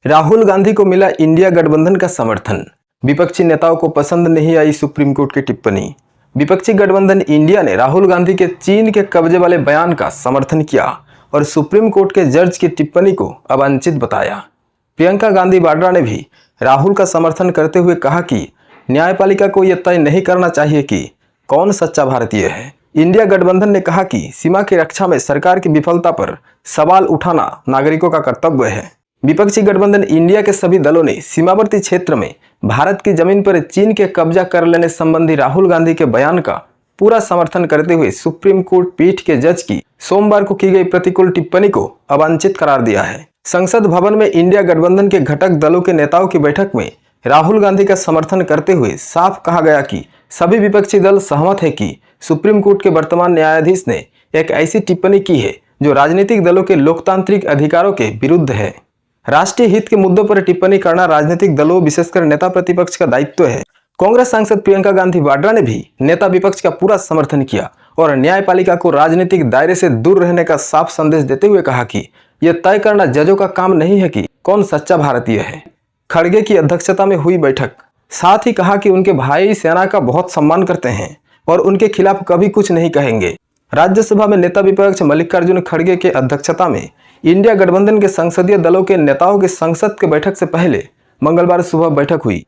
राहुल गांधी को मिला इंडिया गठबंधन का समर्थन। विपक्षी नेताओं को पसंद नहीं आई सुप्रीम कोर्ट की टिप्पणी। विपक्षी गठबंधन इंडिया ने राहुल गांधी के चीन के कब्जे वाले बयान का समर्थन किया और सुप्रीम कोर्ट के जज की टिप्पणी को अवांछित बताया। प्रियंका गांधी वाड्रा ने भी राहुल का समर्थन करते हुए कहा कि न्यायपालिका को यह तय नहीं करना चाहिए कि कौन सच्चा भारतीय है। इंडिया गठबंधन ने कहा कि सीमा की रक्षा में सरकार की विफलता पर सवाल उठाना नागरिकों का कर्तव्य है। विपक्षी गठबंधन इंडिया के सभी दलों ने सीमावर्ती क्षेत्र में भारत की जमीन पर चीन के कब्जा कर लेने संबंधी राहुल गांधी के बयान का पूरा समर्थन करते हुए सुप्रीम कोर्ट पीठ के जज की सोमवार को की गई प्रतिकूल टिप्पणी को अवांछित करार दिया है। संसद भवन में इंडिया गठबंधन के घटक दलों के नेताओं की बैठक में राहुल गांधी का समर्थन करते हुए साफ कहा गया कि सभी विपक्षी दल सहमत है कि सुप्रीम कोर्ट के वर्तमान न्यायाधीश ने एक ऐसी टिप्पणी की है जो राजनीतिक दलों के लोकतांत्रिक अधिकारों के विरुद्ध है। राष्ट्रीय हित के मुद्दों पर टिप्पणी करना राजनीतिक दलों विशेषकर नेता प्रतिपक्ष का दायित्व है। कांग्रेस सांसद प्रियंका गांधी वाड्रा ने भी नेता विपक्ष का पूरा समर्थन किया और न्यायपालिका को राजनीतिक दायरे से दूर रहने का साफ संदेश देते हुए कहा कि यह तय करना जजों का काम नहीं है कि कौन सच्चा भारतीय है। खड़गे की अध्यक्षता में हुई बैठक, साथ ही कहा कि उनके भाई सेना का बहुत सम्मान करते हैं और उनके खिलाफ कभी कुछ नहीं कहेंगे। राज्यसभा में नेता विपक्ष मल्लिकार्जुन खड़गे के अध्यक्षता में इंडिया गठबंधन के संसदीय दलों के नेताओं की संसद के बैठक से पहले मंगलवार सुबह बैठक हुई,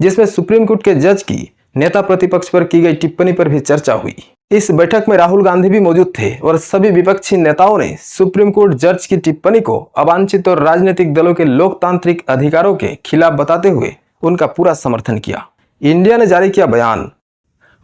जिसमें सुप्रीम कोर्ट के जज की नेता प्रतिपक्ष पर की गई टिप्पणी पर भी चर्चा हुई। इस बैठक में राहुल गांधी भी मौजूद थे और सभी विपक्षी नेताओं ने सुप्रीम कोर्ट जज की टिप्पणी को अवांछित और राजनीतिक दलों के लोकतांत्रिक अधिकारों के खिलाफ बताते हुए उनका पूरा समर्थन किया। इंडिया ने जारी किया बयान।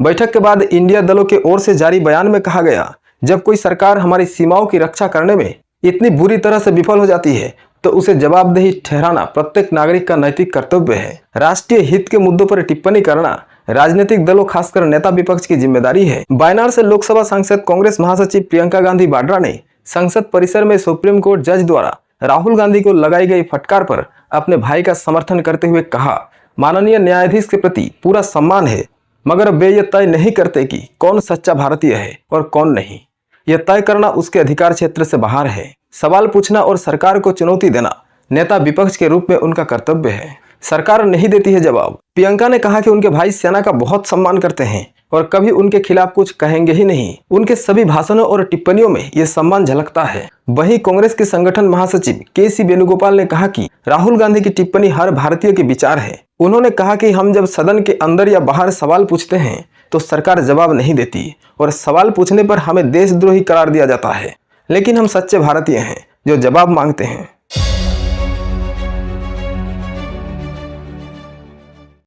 बैठक के बाद इंडिया दलों के ओर से जारी बयान में कहा गया, जब कोई सरकार हमारी सीमाओं की रक्षा करने में इतनी बुरी तरह से विफल हो जाती है तो उसे जवाबदेही ठहराना प्रत्येक नागरिक का नैतिक कर्तव्य है। राष्ट्रीय हित के मुद्दों पर टिप्पणी करना राजनीतिक दलों खासकर नेता विपक्ष की जिम्मेदारी है। वायनाड से लोकसभा सांसद कांग्रेस महासचिव प्रियंका गांधी वाड्रा ने संसद परिसर में सुप्रीम कोर्ट जज द्वारा राहुल गांधी को लगाई गई फटकार पर अपने भाई का समर्थन करते हुए कहा, माननीय न्यायाधीश के प्रति पूरा सम्मान है, मगर वे ये तय नहीं करते कि कौन सच्चा भारतीय है और कौन नहीं। यह तय करना उसके अधिकार क्षेत्र से बाहर है। सवाल पूछना और सरकार को चुनौती देना नेता विपक्ष के रूप में उनका कर्तव्य है। सरकार नहीं देती है जवाब। प्रियंका ने कहा कि उनके भाई सेना का बहुत सम्मान करते हैं और कभी उनके खिलाफ कुछ कहेंगे ही नहीं। उनके सभी भाषणों और टिप्पणियों में यह सम्मान झलकता है। वहीं कांग्रेस के संगठन महासचिव के.सी. वेणुगोपाल ने कहा कि राहुल गांधी की टिप्पणी हर भारतीय के विचार है। उन्होंने कहा कि हम जब सदन के अंदर या बाहर सवाल पूछते हैं तो सरकार जवाब नहीं देती और सवाल पूछने पर हमें देशद्रोही करार दिया जाता है, लेकिन हम सच्चे भारतीय हैं जो जवाब मांगते हैं।